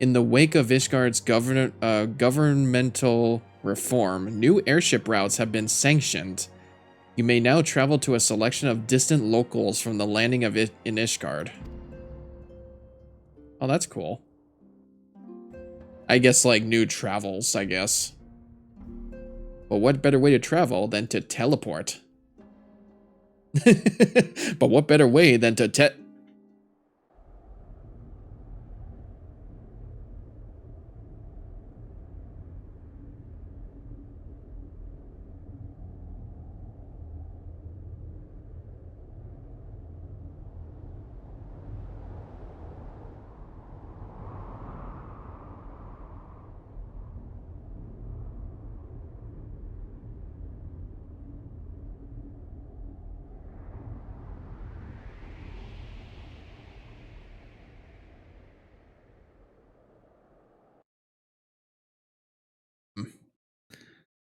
In the wake of Ishgard's governmental reform, new airship routes have been sanctioned. You may now travel to a selection of distant locals from the landing of in Ishgard. Oh, that's cool. I guess like new travels, I guess. But what better way to travel than to teleport? But what better way than to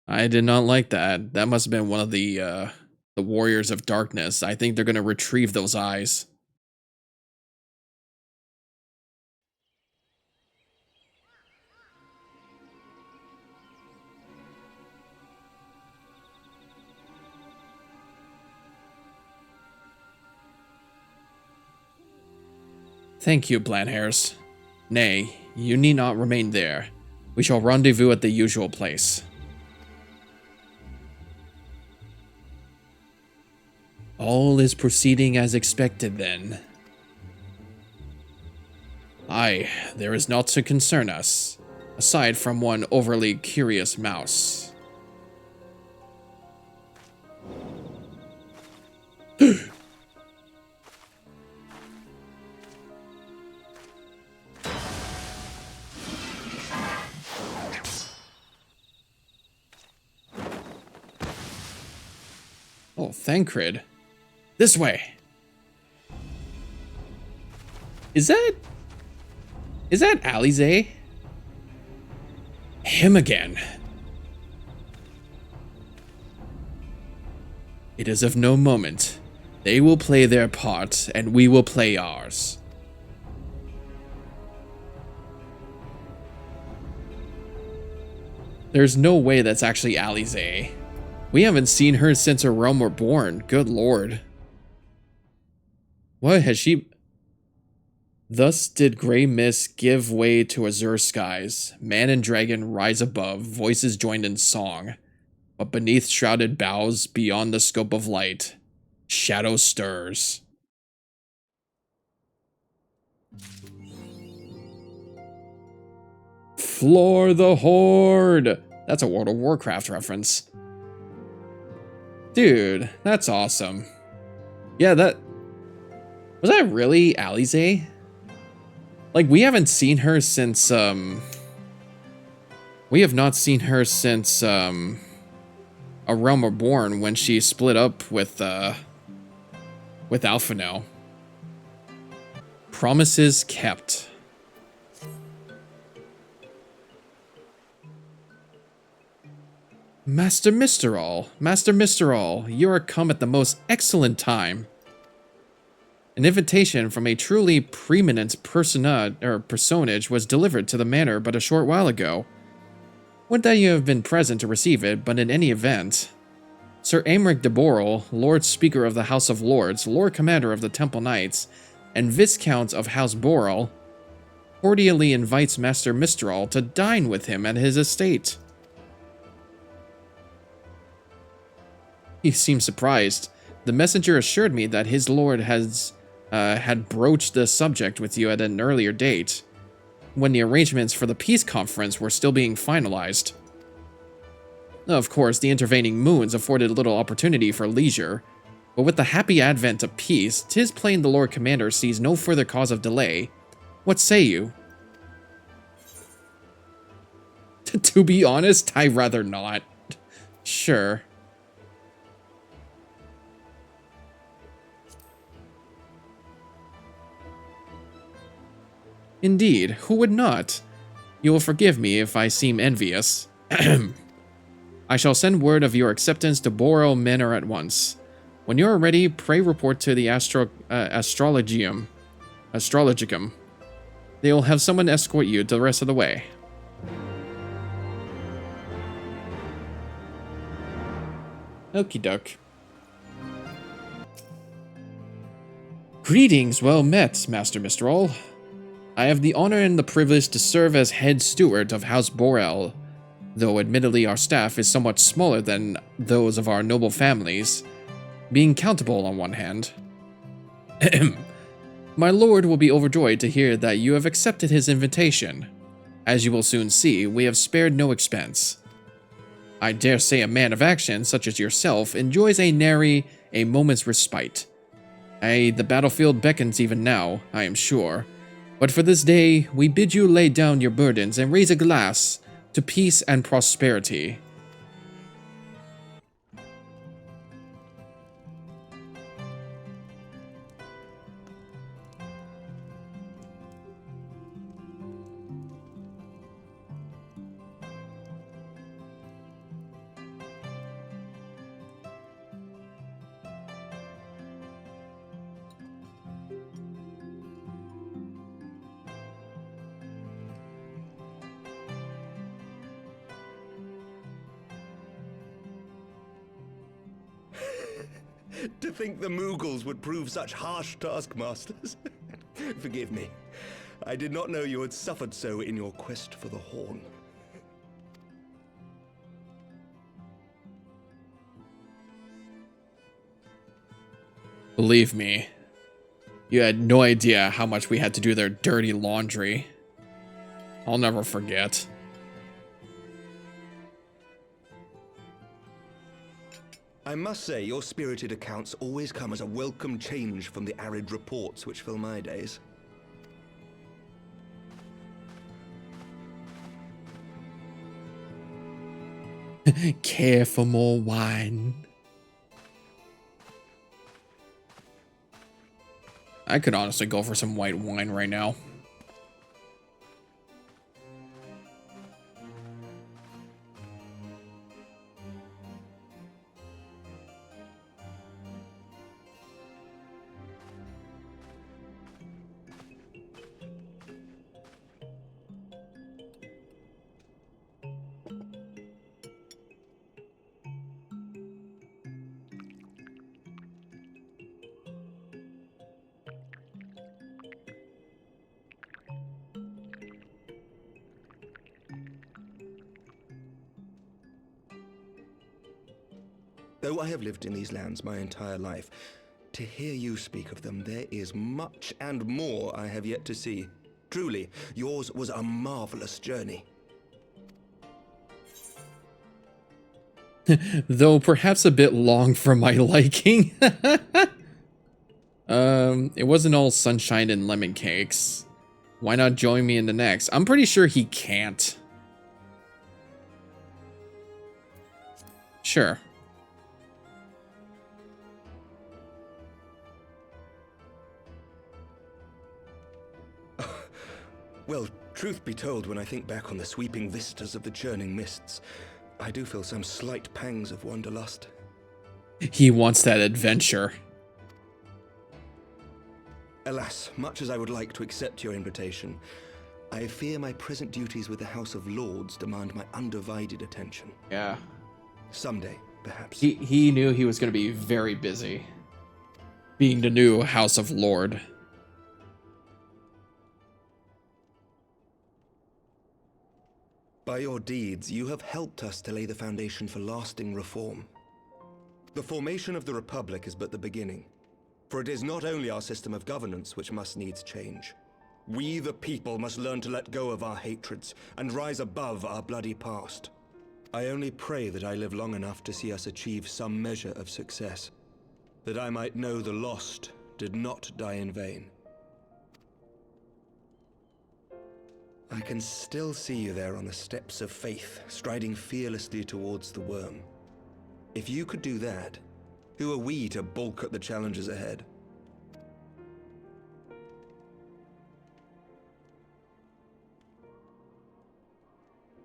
I did not like that. That must have been one of the Warriors of Darkness. I think they're gonna retrieve those eyes. Thank you, Blanhairs. Nay, you need not remain there. We shall rendezvous at the usual place. All is proceeding as expected, then. Aye, there is naught to concern us, aside from one overly curious mouse. Oh, Thancred. This way. Is that Alize? Him again. It is of no moment. They will play their part, and we will play ours. There's no way that's actually Alize. We haven't seen her since her realm were born. Good lord. What has she... Thus did grey mist give way to azure skies. Man and dragon rise above, voices joined in song. But beneath shrouded boughs, beyond the scope of light, shadow stirs. Floor the Horde! That's a World of Warcraft reference. Dude, that's awesome. Yeah, that... Was that really Alize? Like, we haven't seen her since, We have not seen her since, A Realm Reborn, when she split up with Alphinaud. Promises kept. Master Misterall, you are come at the most excellent time. An invitation from a truly preeminent personage was delivered to the manor but a short while ago. Would that you have been present to receive it, but in any event. Sir Aymeric de Borel, Lord Speaker of the House of Lords, Lord Commander of the Temple Knights, and Viscount of House Borel, cordially invites Master Misterall to dine with him at his estate. He seemed surprised. The messenger assured me that his lord had broached the subject with you at an earlier date, when the arrangements for the peace conference were still being finalized. Of course, the intervening moons afforded little opportunity for leisure, but with the happy advent of peace, 'tis plain the Lord Commander sees no further cause of delay. What say you? To be honest, I'd rather not. Sure. Indeed, who would not? You will forgive me if I seem envious. I shall send word of your acceptance to Borel Manor at once. When you are ready, pray report to the Astrologicum. They will have someone escort you the rest of the way. Okie doke. Greetings, well met, Master Mistral. I have the honor and the privilege to serve as head steward of House Borel, though admittedly our staff is somewhat smaller than those of our noble families, being countable on one hand. My lord will be overjoyed to hear that you have accepted his invitation. As you will soon see, we have spared no expense. I dare say a man of action, such as yourself, enjoys a moment's respite. The battlefield beckons even now, I am sure. But for this day, we bid you lay down your burdens and raise a glass to peace and prosperity. To think the Moogles would prove such harsh taskmasters. Forgive me. I did not know you had suffered so in your quest for the horn. Believe me, you had no idea how much we had to do their dirty laundry. I'll never forget. I must say, your spirited accounts always come as a welcome change from the arid reports which fill my days. Care for more wine? I could honestly go for some white wine right now. Though I have lived in these lands my entire life, to hear you speak of them, there is much and more I have yet to see. Truly, yours was a marvelous journey. Though perhaps a bit long for my liking. It wasn't all sunshine and lemon cakes. Why not join me in the next? I'm pretty sure he can't. Sure. Well, truth be told, when I think back on the sweeping vistas of the churning mists, I do feel some slight pangs of wanderlust. He wants that adventure. Alas, much as I would like to accept your invitation, I fear my present duties with the House of Lords demand my undivided attention. Yeah. Someday, perhaps. He knew he was going to be very busy. Being the new House of Lord. By your deeds, you have helped us to lay the foundation for lasting reform. The formation of the Republic is but the beginning, for it is not only our system of governance which must needs change. We, the people, must learn to let go of our hatreds and rise above our bloody past. I only pray that I live long enough to see us achieve some measure of success, that I might know the lost did not die in vain. I can still see you there on the steps of faith, striding fearlessly towards the worm. If you could do that, who are we to balk at the challenges ahead?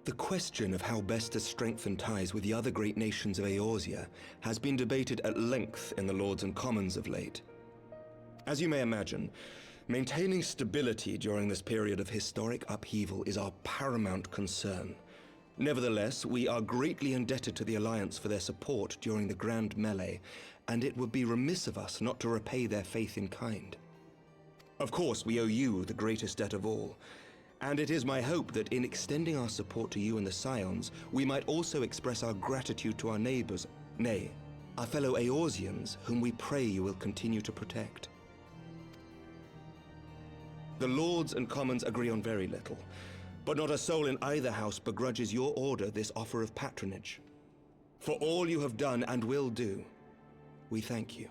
The question of how best to strengthen ties with the other great nations of Eorzea has been debated at length in the Lords and Commons of late. As you may imagine, Maintaining stability during this period of historic upheaval is our paramount concern. Nevertheless, we are greatly indebted to the Alliance for their support during the Grand Melee, and it would be remiss of us not to repay their faith in kind. Of course, we owe you the greatest debt of all, and it is my hope that in extending our support to you and the Scions, we might also express our gratitude to our neighbors, nay, our fellow Eorzeans, whom we pray you will continue to protect. The Lords and Commons agree on very little, but not a soul in either house begrudges your order this offer of patronage. For all you have done and will do, we thank you.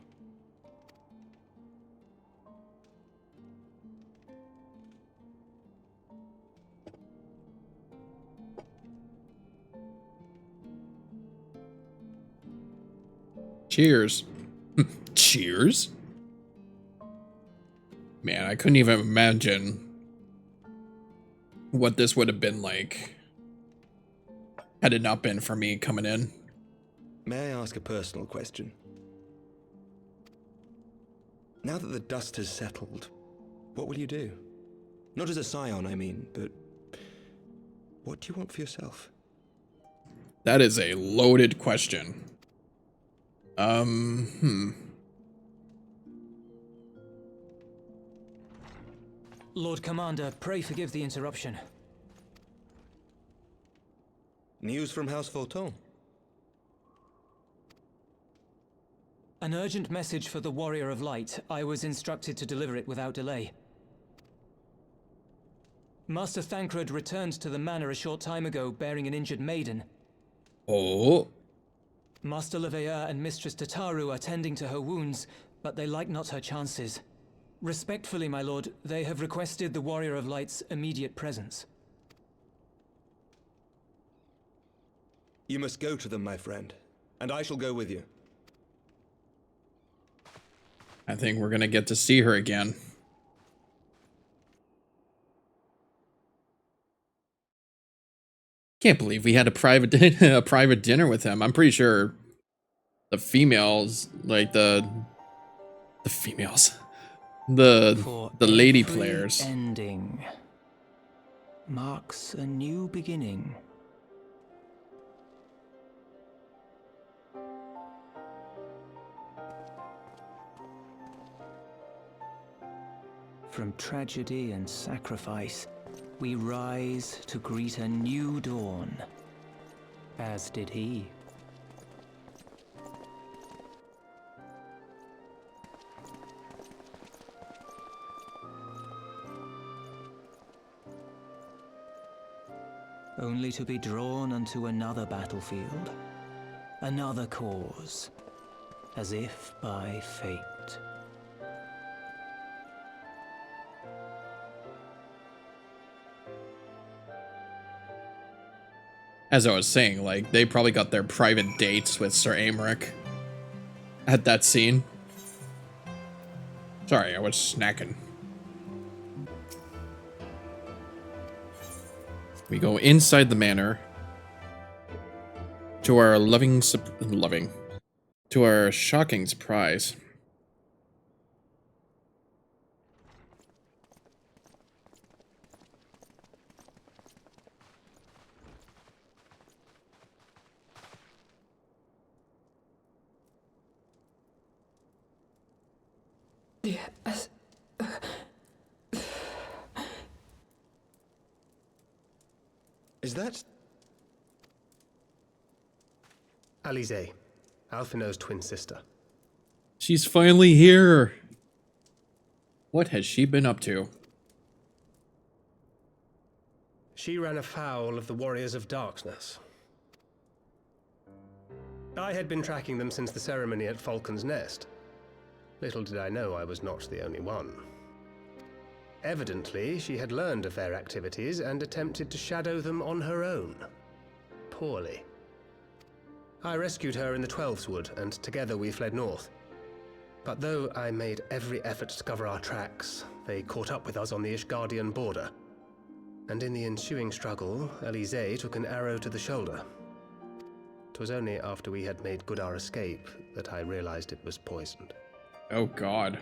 Cheers. Cheers? Man, I couldn't even imagine what this would have been like had it not been for me coming in. May I ask a personal question? Now that the dust has settled, what will you do? Not as a scion, I mean, but what do you want for yourself? That is a loaded question. Lord Commander, pray forgive the interruption. News from House Fulton. An urgent message for the Warrior of Light. I was instructed to deliver it without delay. Master Thancred returned to the manor a short time ago, bearing an injured maiden. Oh. Master Leveilleur and Mistress Tataru are tending to her wounds, but they like not her chances. Respectfully, my lord, they have requested the Warrior of Light's immediate presence. You must go to them, my friend, and I shall go with you. I think we're gonna get to see her again. Can't believe we had a private a private dinner with him. I'm pretty sure the females, like the females, the lady players. Ending marks a new beginning. From tragedy and sacrifice, we rise to greet a new dawn, as did he. Only to be drawn unto another battlefield, another cause, as if by fate. As I was saying, like, they probably got their private dates with Sir Aymeric at that scene. Sorry, I was snacking. We go inside the manor to our to our shocking surprise. Is that... Alize, Alphinaud's twin sister. She's finally here. What has she been up to? She ran afoul of the Warriors of Darkness. I had been tracking them since the ceremony at Falcon's Nest. Little did I know I was not the only one. Evidently, she had learned of their activities and attempted to shadow them on her own. Poorly. I rescued her in the Twelveswood, and together we fled north. But though I made every effort to cover our tracks, they caught up with us on the Ishgardian border. And in the ensuing struggle, Alize took an arrow to the shoulder. It was only after we had made good our escape that I realized it was poisoned. Oh, God.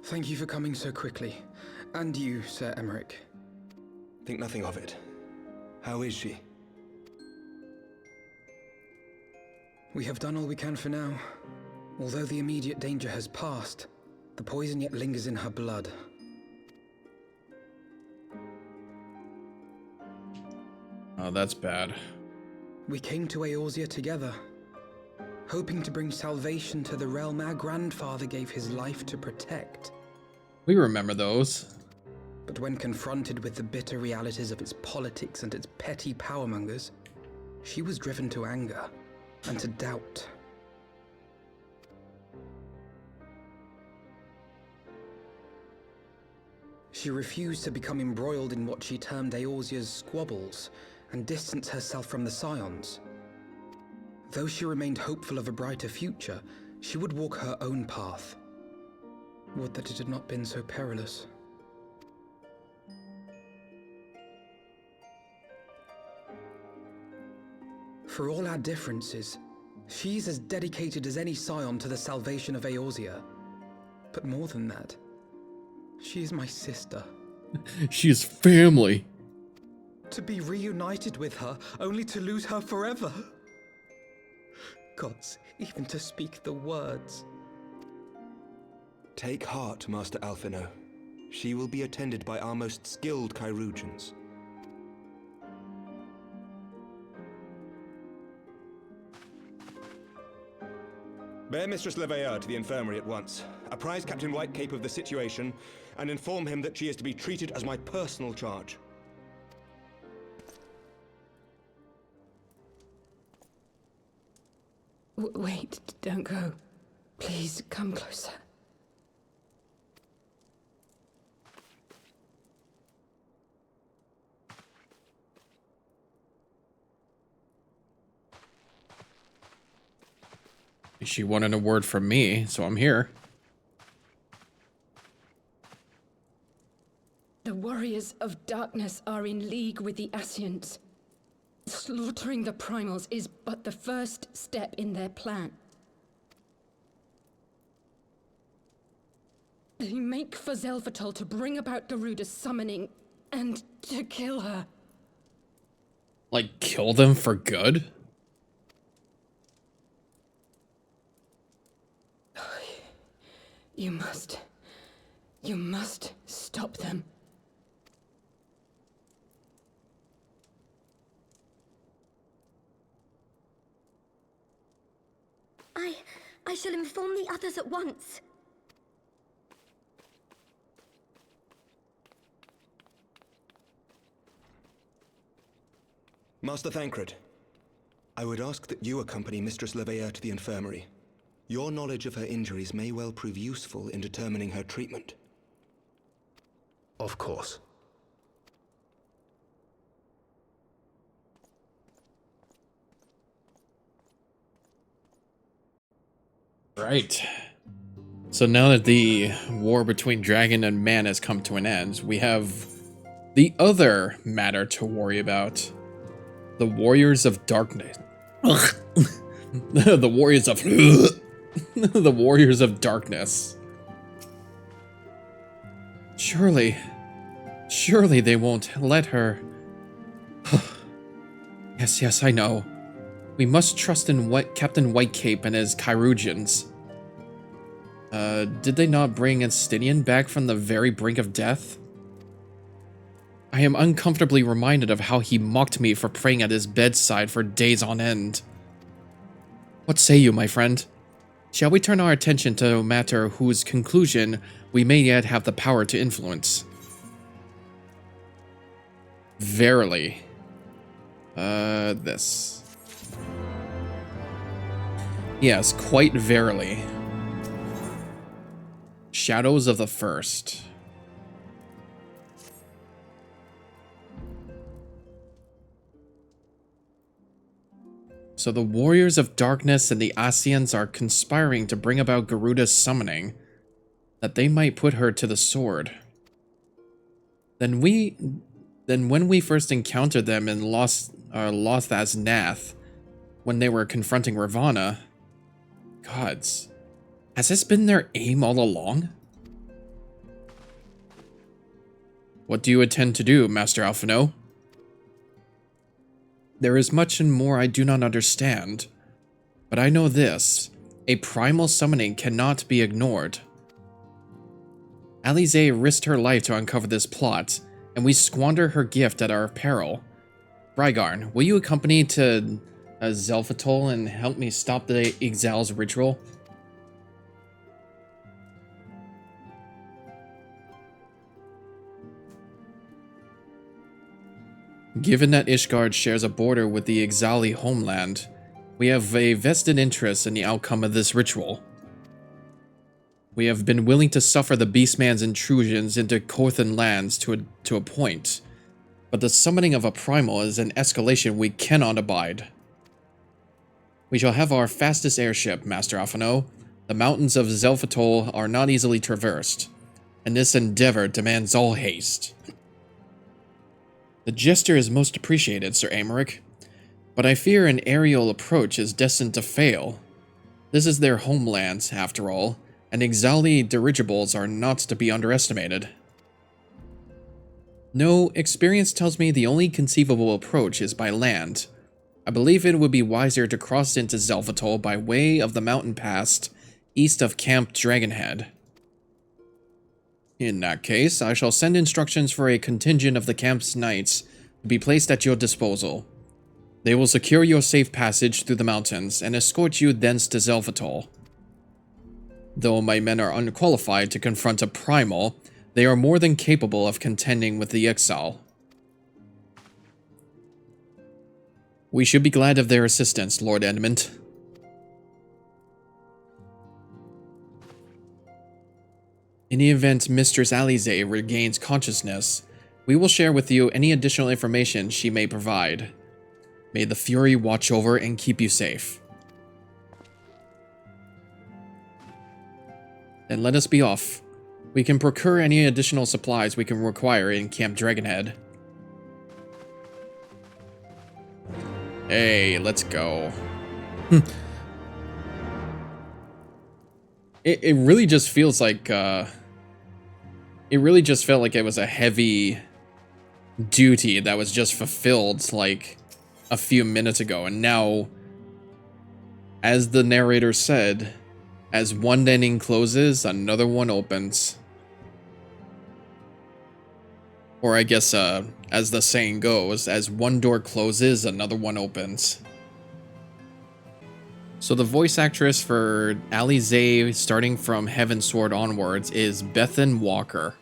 Thank you for coming so quickly. And you, Sir Emmerich. Think nothing of it. How is she? We have done all we can for now. Although the immediate danger has passed, the poison yet lingers in her blood. Oh, that's bad. We came to Eorzea together, hoping to bring salvation to the realm our grandfather gave his life to protect. We remember those. But when confronted with the bitter realities of its politics and its petty powermongers, she was driven to anger and to doubt. She refused to become embroiled in what she termed Eorzea's squabbles and distance herself from the Scions. Though she remained hopeful of a brighter future, she would walk her own path. Would that it had not been so perilous. For all our differences, she's as dedicated as any Scion to the salvation of Eorzea. But more than that, she is my sister. She is family. To be reunited with her, only to lose her forever. Gods, even to speak the words. Take heart, Master Alphino. She will be attended by our most skilled chirurgeons. Bear Mistress Leveilleur to the infirmary at once. Apprise Captain Whitecape of the situation, and inform him that she is to be treated as my personal charge. Wait, don't go. Please, come closer. She wanted a word from me, so I'm here. The warriors of darkness are in league with the Ascians. Slaughtering the primals is but the first step in their plan. They make for Zelvatol to bring about Garuda's summoning and to kill her. Like, kill them for good? You must stop them. I shall inform the others at once. Master Thancred, I would ask that you accompany Mistress Leveilleur to the infirmary. Your knowledge of her injuries may well prove useful in determining her treatment. Of course. Right. So now that the war between dragon and man has come to an end, we have the other matter to worry about. The Warriors of Darkness. The Warriors of... The Warriors of Darkness. Surely they won't let her... Yes, I know. We must trust in Captain Whitecape and his chirurgeons. Did they not bring Estinian back from the very brink of death? I am uncomfortably reminded of how he mocked me for praying at his bedside for days on end. What say you, my friend? Shall we turn our attention to a matter whose conclusion we may yet have the power to influence? Verily. This. Yes, quite verily. Shadows of the First. So the Warriors of Darkness and the Ascians are conspiring to bring about Garuda's summoning, that they might put her to the sword. Then when we first encountered them in Lothas Nath, when they were confronting Ravana, gods, has this been their aim all along? What do you intend to do, Master Alphino? There is much and more I do not understand. But I know this. A primal summoning cannot be ignored. Alize risked her life to uncover this plot, and we squander her gift at our peril. Brygarn, will you accompany to Zelfatol and help me stop the Exile's ritual? Given that Ishgard shares a border with the Exali homeland, we have a vested interest in the outcome of this ritual. We have been willing to suffer the Beastman's intrusions into Korthan lands to a point, but the summoning of a primal is an escalation we cannot abide. We shall have our fastest airship, Master Alphino. The mountains of Zelfatol are not easily traversed, and this endeavor demands all haste. The gesture is most appreciated, Sir Aymeric, but I fear an aerial approach is destined to fail. This is their homeland, after all, and Exali dirigibles are not to be underestimated. No, experience tells me the only conceivable approach is by land. I believe it would be wiser to cross into Zelfatol by way of the mountain pass east of Camp Dragonhead. In that case, I shall send instructions for a contingent of the camp's knights to be placed at your disposal. They will secure your safe passage through the mountains and escort you thence to Zelfatol. Though my men are unqualified to confront a primal, they are more than capable of contending with the exile. We should be glad of their assistance, Lord Edmund. In the event Mistress Alize regains consciousness, we will share with you any additional information she may provide. May the Fury watch over and keep you safe. Then let us be off. We can procure any additional supplies we can require in Camp Dragonhead. Hey, let's go. It really just feels like, it really just felt like it was a heavy duty that was just fulfilled, like, a few minutes ago. And now, as the narrator said, as one ending closes, another one opens. Or I guess, as the saying goes, as one door closes, another one opens. So the voice actress for Alize, starting from Heavensward onwards, is Bethan Walker.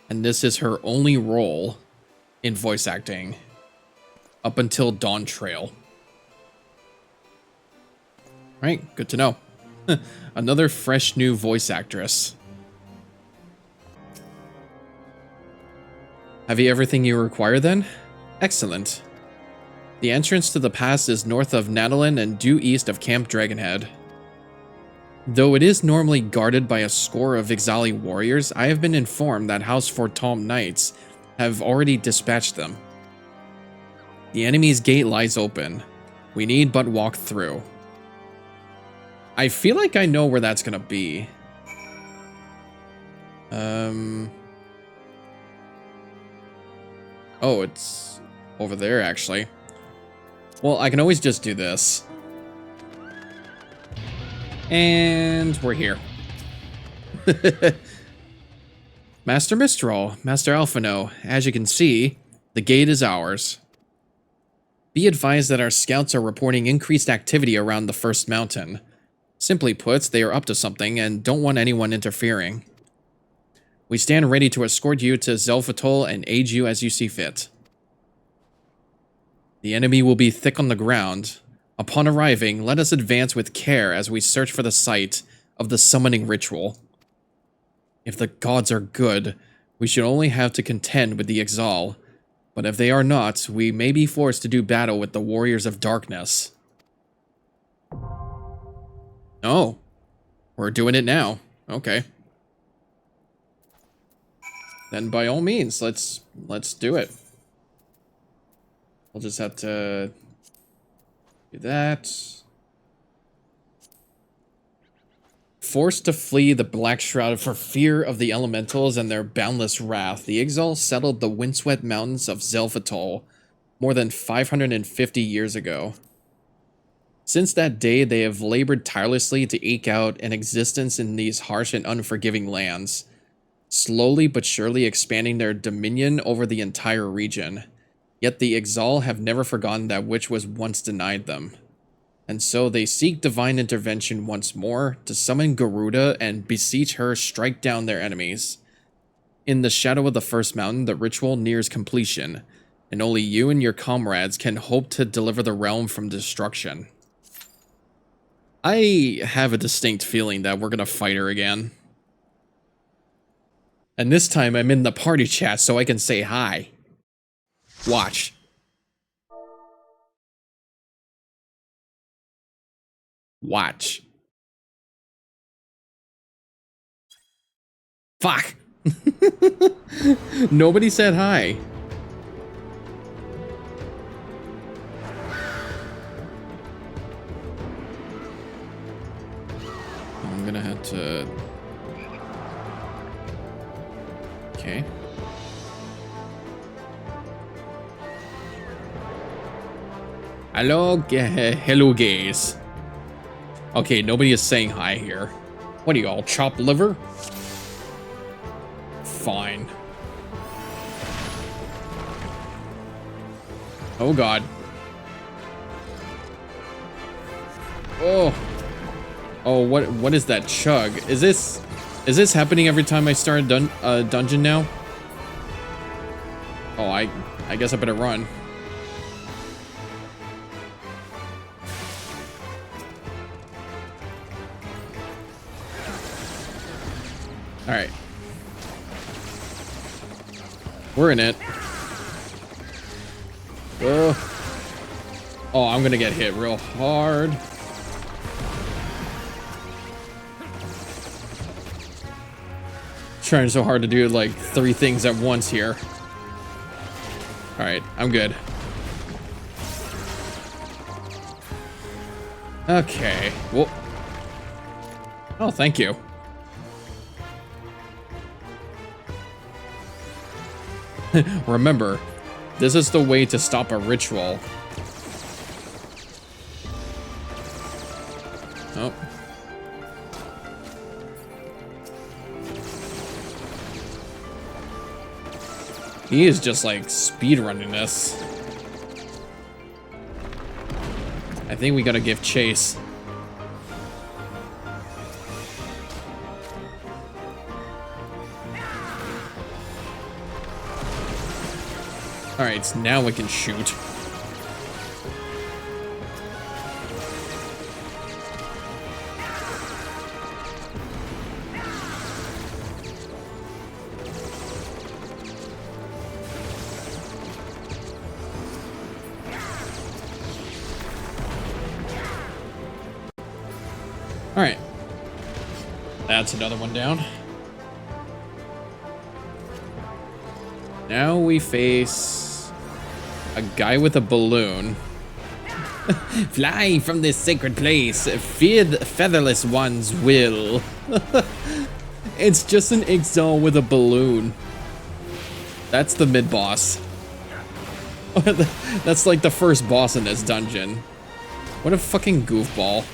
And this is her only role in voice acting up until Dawn Trail. Right, good to know. Another fresh new voice actress. Have you everything you require then? Excellent. The entrance to the pass is north of Nadalin and due east of Camp Dragonhead. Though it is normally guarded by a score of Exali warriors, I have been informed that House Fortom Knights have already dispatched them. The enemy's gate lies open. We need but walk through. I feel like I know where that's gonna be. Oh, it's over there, actually. Well, I can always just do this. And we're here. Master Mistral, Master Alphino, as you can see, the gate is ours. Be advised that our scouts are reporting increased activity around the first mountain. Simply put, they are up to something and don't want anyone interfering. We stand ready to escort you to Zelfatol and aid you as you see fit. The enemy will be thick on the ground. Upon arriving, let us advance with care as we search for the site of the summoning ritual. If the gods are good, we should only have to contend with the Exile, but if they are not, we may be forced to do battle with the Warriors of Darkness. Oh, we're doing it now. Okay. Then by all means, let's do it. We'll just have to do that. Forced to flee the Black Shroud for fear of the elementals and their boundless wrath, the Ixal settled the windswept mountains of Zelphatol more than 550 years ago. Since that day, they have labored tirelessly to eke out an existence in these harsh and unforgiving lands, slowly but surely expanding their dominion over the entire region. Yet the Ixal have never forgotten that which was once denied them. And so they seek divine intervention once more to summon Garuda and beseech her strike down their enemies. In the shadow of the first mountain, the ritual nears completion, and only you and your comrades can hope to deliver the realm from destruction. I have a distinct feeling that we're gonna fight her again. And this time I'm in the party chat so I can say hi. Watch. Watch. Fuck. Nobody said hi. I'm gonna have to... Okay. Hello gays. Okay, nobody is saying hi here. What are you all, chopped liver? Fine. Oh god. Oh. Oh, what is that chug? Is this happening every time I start a dungeon now? Oh, I guess I better run. All right. We're in it. Oh, I'm gonna get hit real hard. Trying so hard to do like 3 things at once here. All right, I'm good. Okay. Well. Oh, thank you. Remember, this is the way to stop a ritual. Oh. He is just like speedrunning this. I think we gotta give chase. Alright, so now we can shoot. Alright. That's another one down. Now we face a guy with a balloon. Fly from this sacred place. Fear the featherless ones will. It's just an Ixal with a balloon. That's the mid-boss. That's like the first boss in this dungeon. What a fucking goofball.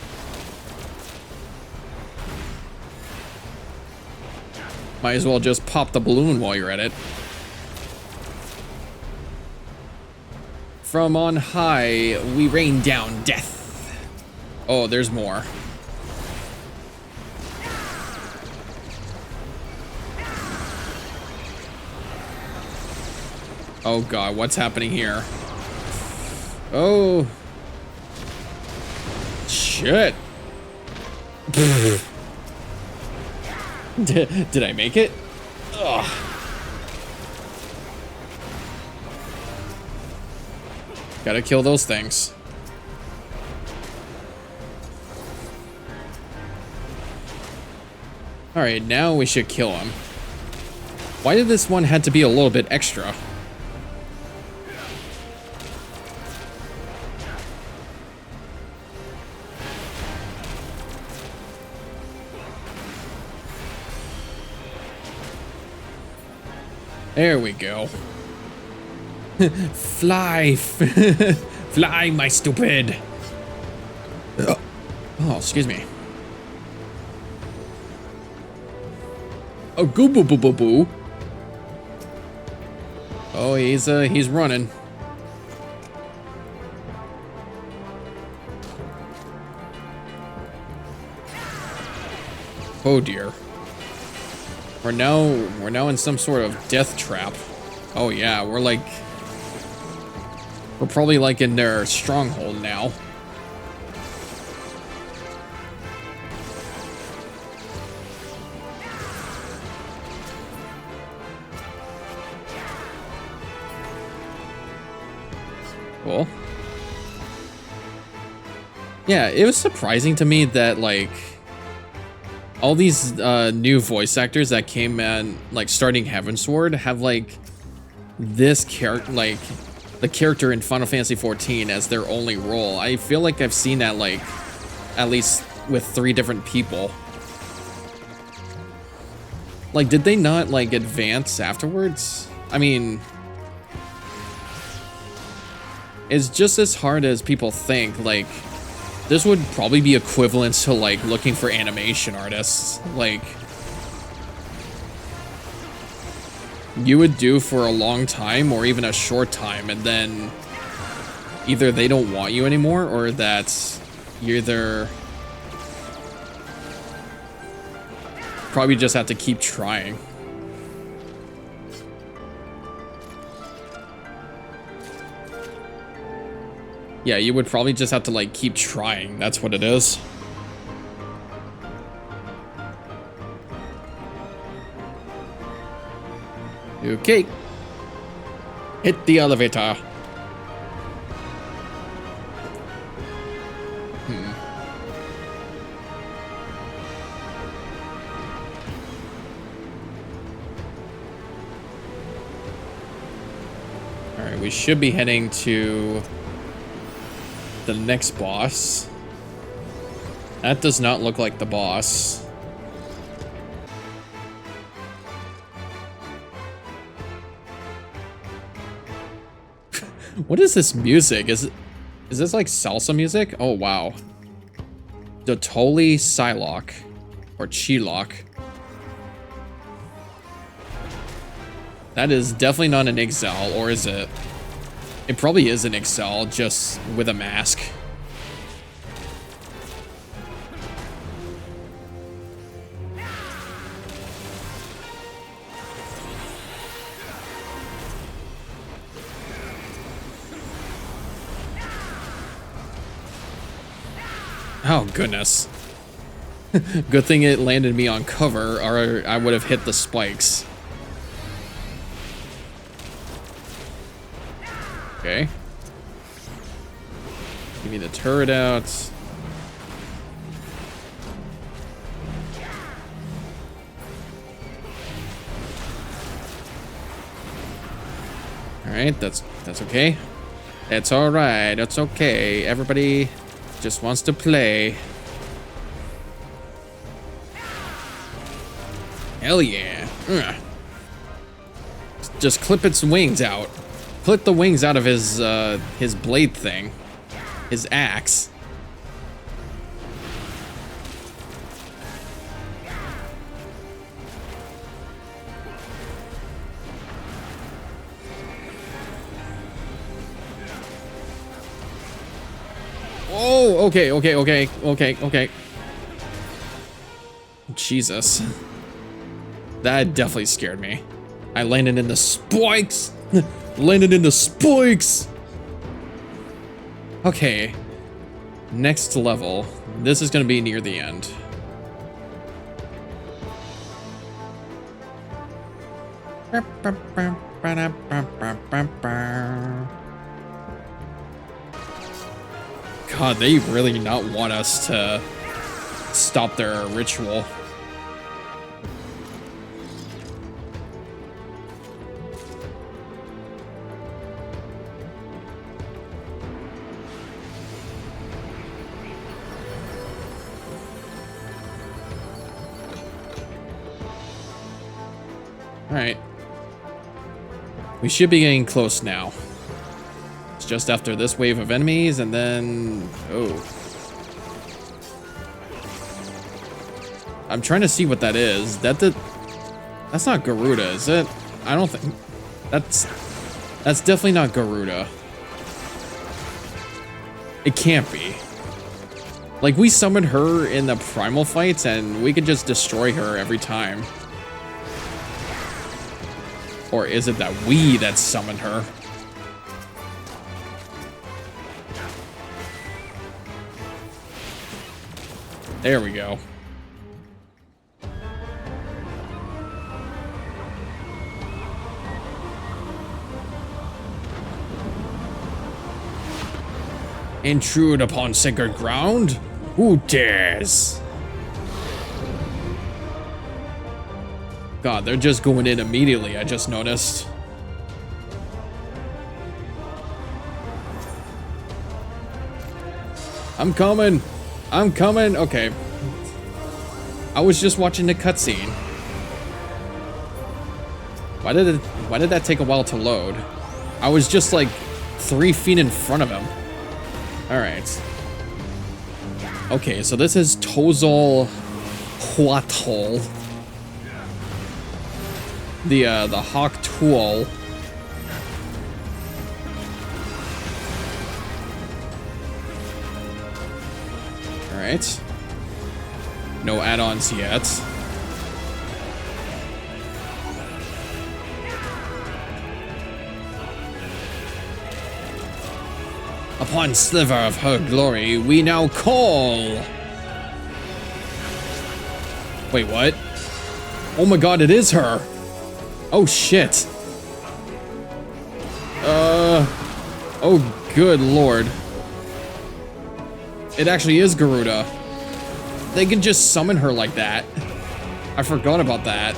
Might as well just pop the balloon while you're at it. From on high, we rain down death. Oh, there's more. Oh god, what's happening here? Oh. Shit. Did I make it? Ugh. Gotta kill those things. Alright, now we should kill him. Why did this one have to be a little bit extra? There we go. Fly. Fly, my stupid. Oh, excuse me. Oh, goo boo boo boo boo. Oh, he's running. Oh dear. We're now in some sort of death trap. Oh yeah, we're probably like in their stronghold now. Cool. Yeah, it was surprising to me that like all these new voice actors that came in like starting Heavensward have like this character, like the character in Final Fantasy XIV as their only role. I feel like I've seen that like at least with 3 different people. Like, did they not like advance afterwards? I mean, it's just as hard as people think. Like, this would probably be equivalent to like looking for animation artists. Like, you would do for a long time or even a short time, and then either they don't want you anymore or that you either probably just have to keep trying. Yeah, you would probably just have to like keep trying. That's what it is. Okay. Hit the elevator. Alright, we should be heading to the next boss. That does not look like the boss. What is this music? Is this like salsa music? Oh wow. Dotoli Psylocke or Chilok. That is definitely not an Ixal, or is it? It probably is an Ixal, just with a mask. Oh, goodness. Good thing it landed me on cover, or I would have hit the spikes. Okay. Give me the turret out. Alright, that's okay. It's alright, it's okay. Everybody just wants to play. Hell yeah. Ugh. Just clip its wings out. Clip the wings out of his blade thing. His axe. Oh, okay. Jesus. That definitely scared me. I landed in the spikes. Landed in the spikes. Okay. Next level. This is gonna be near the end. God, they really not want us to stop their ritual. All right. We should be getting close now. It's just after this wave of enemies, and then... Oh. I'm trying to see what that is. That's not Garuda, is it? I don't think... That's definitely not Garuda. It can't be. Like, we summoned her in the primal fights, and we could just destroy her every time. Or is it that that summoned her? There we go. Intrude upon sacred ground? Who dares? God, they're just going in immediately, I just noticed. I'm coming. I'm coming. Okay. I was just watching the cutscene. Why did that take a while to load? I was just like 3 feet in front of him. All right. Okay, so this is Tozal Huatol. The Hawk Tool. All right. No add-ons yet. Upon sliver of her glory, we now call. Wait, what? Oh my god, it is her. Oh shit. Oh good lord. It actually is Garuda. They can just summon her like that. I forgot about that.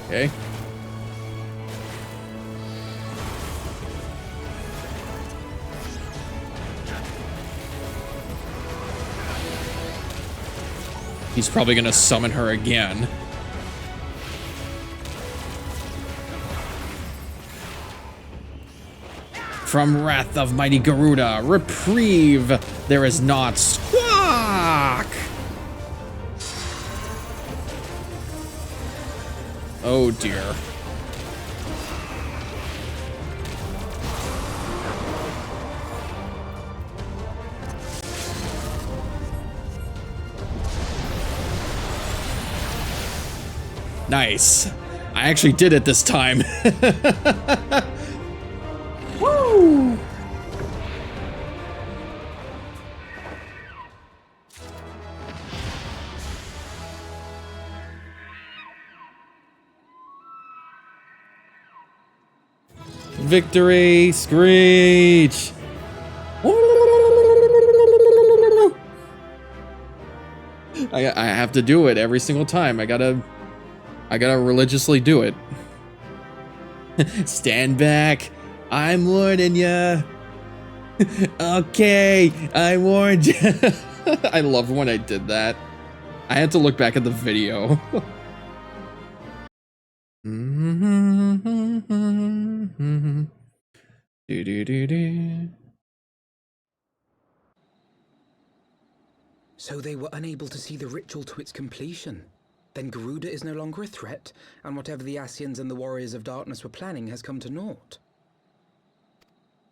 Okay. He's probably gonna summon her again. From wrath of mighty Garuda, reprieve there is not. Squawk! Oh dear. Nice. I actually did it this time. Woo! Victory screech. I have to do it every single time. I gotta religiously do it. Stand back. I'm warning ya. Okay, I warned you. I love when I did that. I had to look back at the video. So they were unable to see the ritual to its completion. Then Garuda is no longer a threat, and whatever the Ascians and the Warriors of Darkness were planning has come to naught.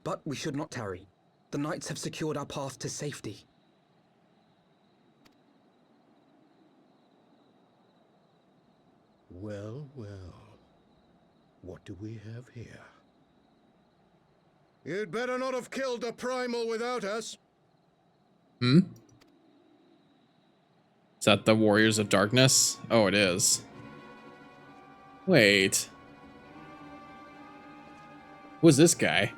But we should not tarry. The knights have secured our path to safety. Well, well. What do we have here? You'd better not have killed the primal without us. Hmm? Is that the Warriors of Darkness? Oh, it is. Wait. Who is this guy?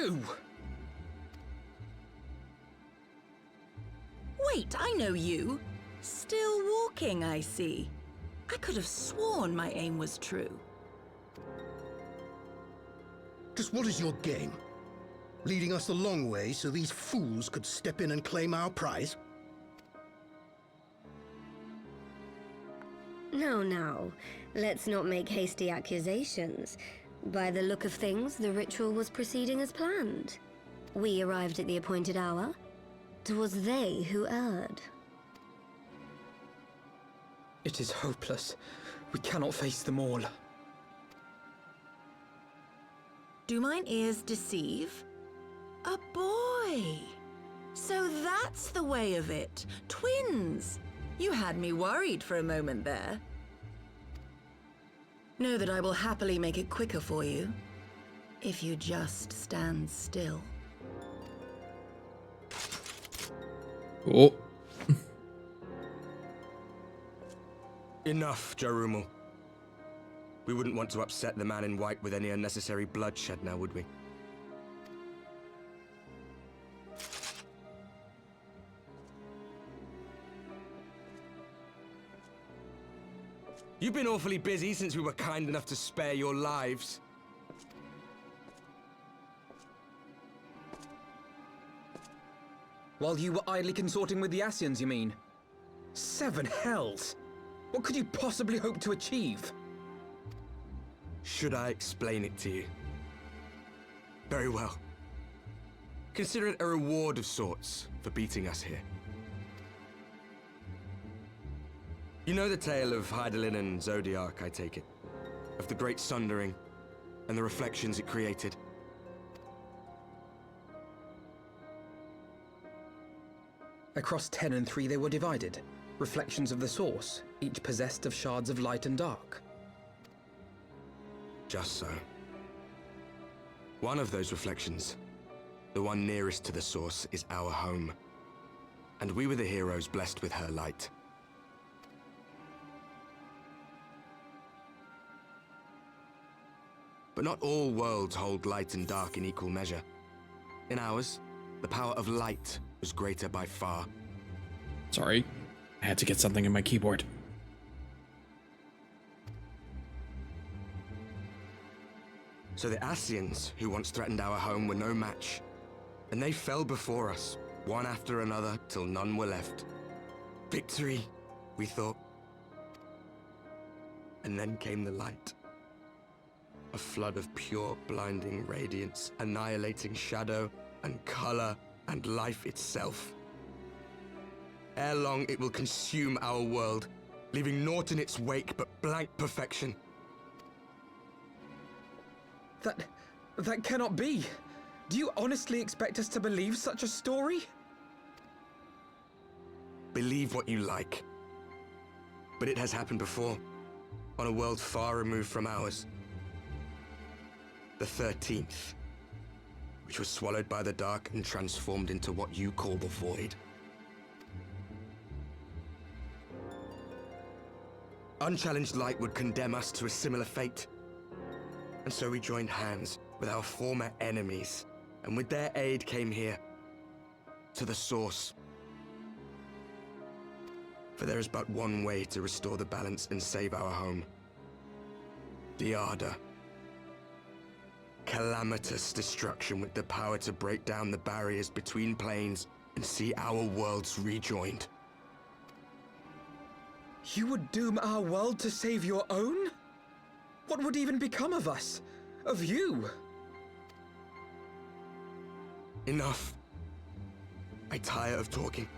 you! Wait, I know you. Still walking, I see. I could have sworn my aim was true. Just what is your game? Leading us the long way so these fools could step in and claim our prize? No. Let's not make hasty accusations. By the look of things, the ritual was proceeding as planned. We arrived at the appointed hour. 'Twas they who erred. It is hopeless. We cannot face them all. Do mine ears deceive? A boy! So that's the way of it. Twins! You had me worried for a moment there. Know that I will happily make it quicker for you, if you just stand still. Oh. Enough, Jarumal. We wouldn't want to upset the man in white with any unnecessary bloodshed now, would we? You've been awfully busy since we were kind enough to spare your lives. While you were idly consorting with the Asians, you mean? 7 hells! What could you possibly hope to achieve? Should I explain it to you? Very well. Consider it a reward of sorts for beating us here. You know the tale of Hydaelyn and Zodiac, I take it? Of the Great Sundering and the reflections it created? Across 10 and 3 they were divided. Reflections of the source, each possessed of shards of light and dark. Just so. One of those reflections, the one nearest to the source, is our home. And we were the heroes blessed with her light. But not all worlds hold light and dark in equal measure. In ours, the power of light was greater by far. Sorry. I had to get something in my keyboard. So the Asians, who once threatened our home, were no match. And they fell before us, one after another, till none were left. Victory, we thought. And then came the light. A flood of pure, blinding radiance, annihilating shadow and color and life itself. Ere long, it will consume our world, leaving naught in its wake but blank perfection. That cannot be. Do you honestly expect us to believe such a story? Believe what you like. But it has happened before, on a world far removed from ours. The 13th, which was swallowed by the dark and transformed into what you call the Void. Unchallenged light would condemn us to a similar fate. And so we joined hands with our former enemies, and with their aid came here, to the source. For there is but one way to restore the balance and save our home. The Ardor. Calamitous destruction with the power to break down the barriers between planes and see our worlds rejoined. You would doom our world to save your own? What would even become of us? Of you? Enough. I tire of talking.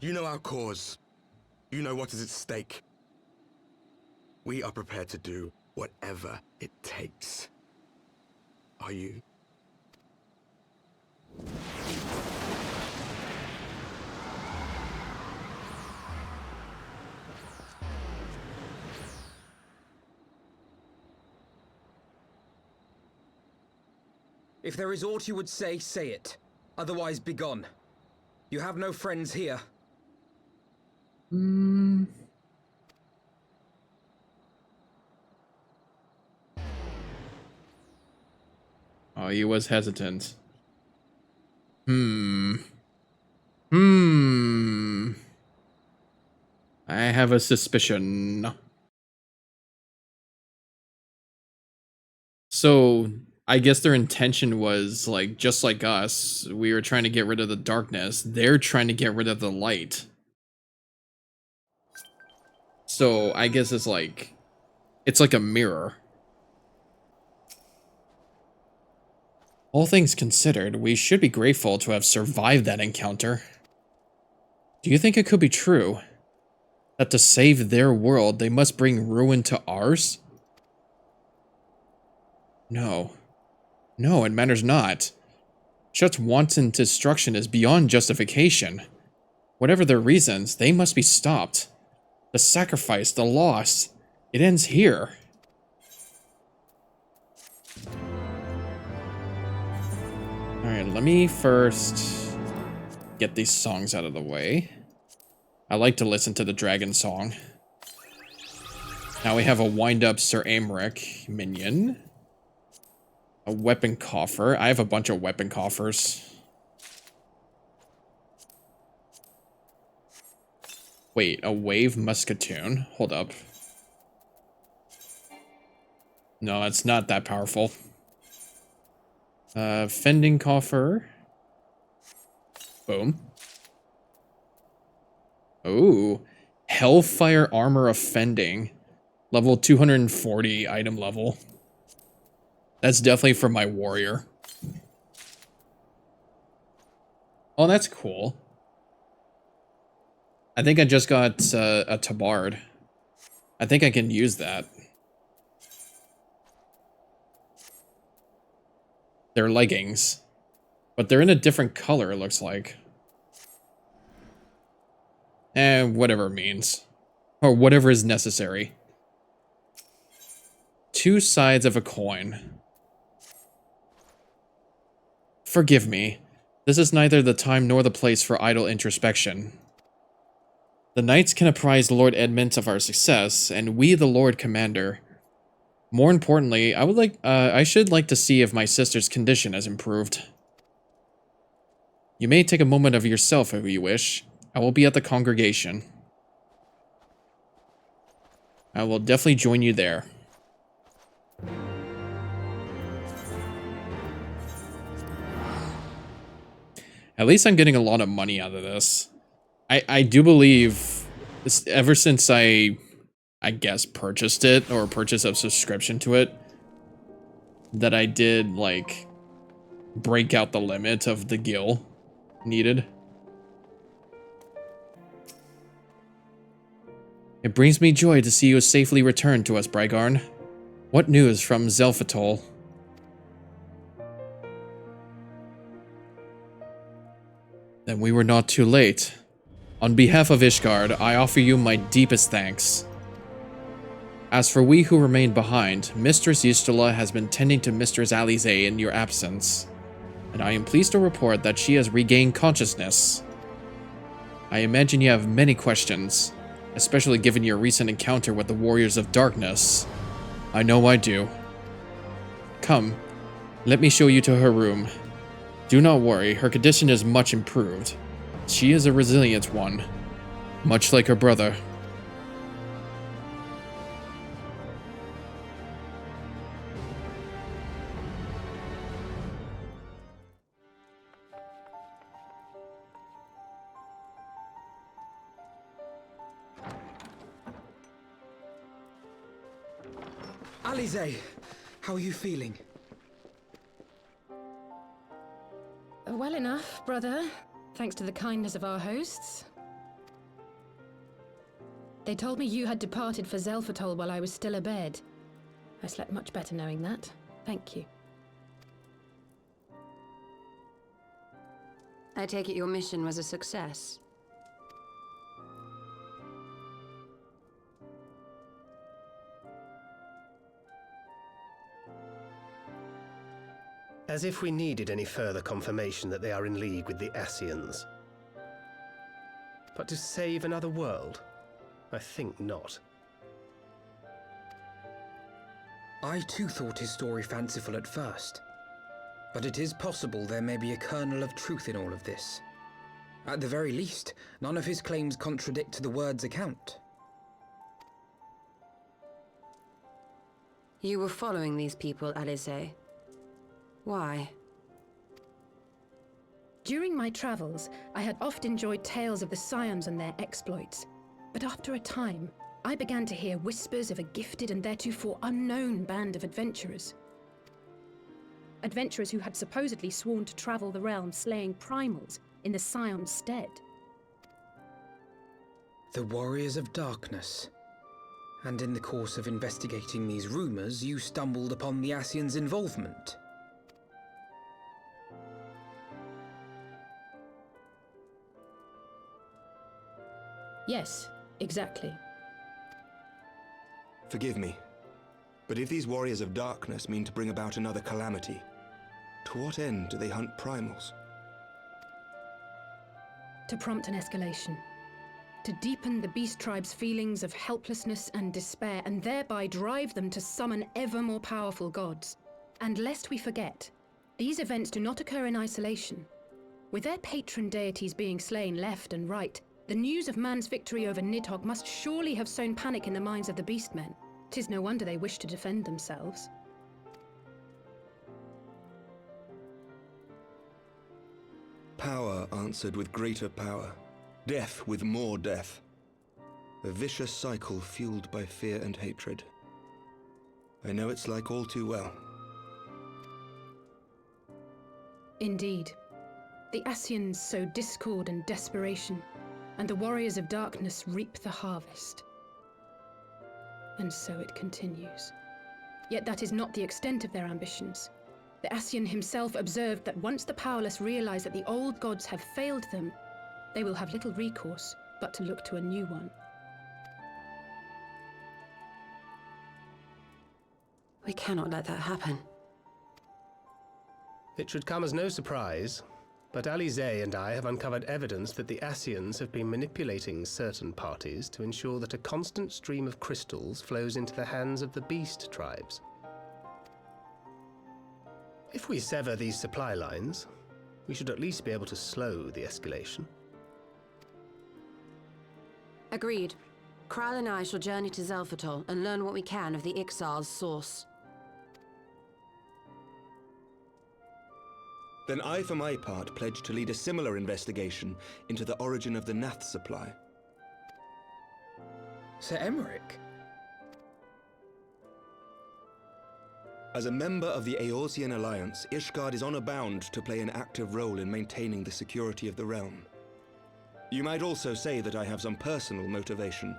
You know our cause. You know what is at stake. We are prepared to do whatever it takes. Are you? If there is aught you would say, say it. Otherwise, begone. You have no friends here. Oh, he was hesitant. I have a suspicion. So, I guess their intention was, like, just like us, we were trying to get rid of the darkness. They're trying to get rid of the light. So, I guess it's like a mirror. All things considered, we should be grateful to have survived that encounter. Do you think it could be true that to save their world, they must bring ruin to ours? No. No, it matters not. Such wanton destruction is beyond justification. Whatever their reasons, they must be stopped. The sacrifice, the loss, it ends here. Alright, let me first get these songs out of the way. I like to listen to the dragon song. Now we have a wind-up Sir Aymeric minion. A weapon coffer. I have a bunch of weapon coffers. Wait, a wave musketoon? Hold up. No, it's not that powerful. Fending coffer. Boom. Ooh. Hellfire Armor of Fending. Level 240 item level. That's definitely for my warrior. Oh, that's cool. I think I just got a tabard. I think I can use that. They're leggings. But they're in a different color, it looks like. Whatever it means. Or whatever is necessary. Two sides of a coin. Forgive me. This is neither the time nor the place for idle introspection. The knights can apprise Lord Edmund of our success, and we the Lord Commander. More importantly, I should like to see if my sister's condition has improved. You may take a moment of yourself if you wish. I will be at the congregation. I will definitely join you there. At least I'm getting a lot of money out of this. I do believe, this, ever since I guess, purchased it, or purchased a subscription to it, that I did, like, break out the limit of the gil needed. It brings me joy to see you safely returned to us, Brygarn. What news from Zelphatol? Then we were not too late. On behalf of Ishgard, I offer you my deepest thanks. As for we who remained behind, Mistress Ystala has been tending to Mistress Alize in your absence, and I am pleased to report that she has regained consciousness. I imagine you have many questions, especially given your recent encounter with the Warriors of Darkness. I know I do. Come, let me show you to her room. Do not worry, her condition is much improved. She is a resilient one, much like her brother. Alize, how are you feeling? Well enough, brother. Thanks to the kindness of our hosts. They told me you had departed for Zelphatol while I was still abed. I slept much better knowing that. Thank you. I take it your mission was a success. As if we needed any further confirmation that they are in league with the Ascians. But to save another world? I think not. I too thought his story fanciful at first. But it is possible there may be a kernel of truth in all of this. At the very least, none of his claims contradict the word's account. You were following these people, Alice. Why? During my travels, I had oft enjoyed tales of the Scions and their exploits. But after a time, I began to hear whispers of a gifted and theretofore unknown band of adventurers. Adventurers who had supposedly sworn to travel the realm slaying primals in the Scion's stead. The Warriors of Darkness. And in the course of investigating these rumors, you stumbled upon the Ascians' involvement. Yes, exactly. Forgive me, but if these Warriors of Darkness mean to bring about another calamity, to what end do they hunt primals? To prompt an escalation. To deepen the beast tribe's feelings of helplessness and despair, and thereby drive them to summon ever more powerful gods. And lest we forget, these events do not occur in isolation. With their patron deities being slain left and right, the news of man's victory over Nidhogg must surely have sown panic in the minds of the beastmen. 'Tis no wonder they wish to defend themselves. Power answered with greater power. Death with more death. A vicious cycle fueled by fear and hatred. I know it's like all too well. Indeed. The Ascians sow discord and desperation, and the Warriors of Darkness reap the harvest. And so it continues. Yet that is not the extent of their ambitions. The Ascian himself observed that once the powerless realize that the old gods have failed them, they will have little recourse but to look to a new one. We cannot let that happen. It should come as no surprise, but Alice and I have uncovered evidence that the Ascians have been manipulating certain parties to ensure that a constant stream of crystals flows into the hands of the beast tribes. If we sever these supply lines, we should at least be able to slow the escalation. Agreed. Kral and I shall journey to Zelphatol and learn what we can of the Ixal's source. Then I, for my part, pledge to lead a similar investigation into the origin of the Nath supply. Sir Emmerich? As a member of the Eorzean Alliance, Ishgard is honor-bound to play an active role in maintaining the security of the realm. You might also say that I have some personal motivation,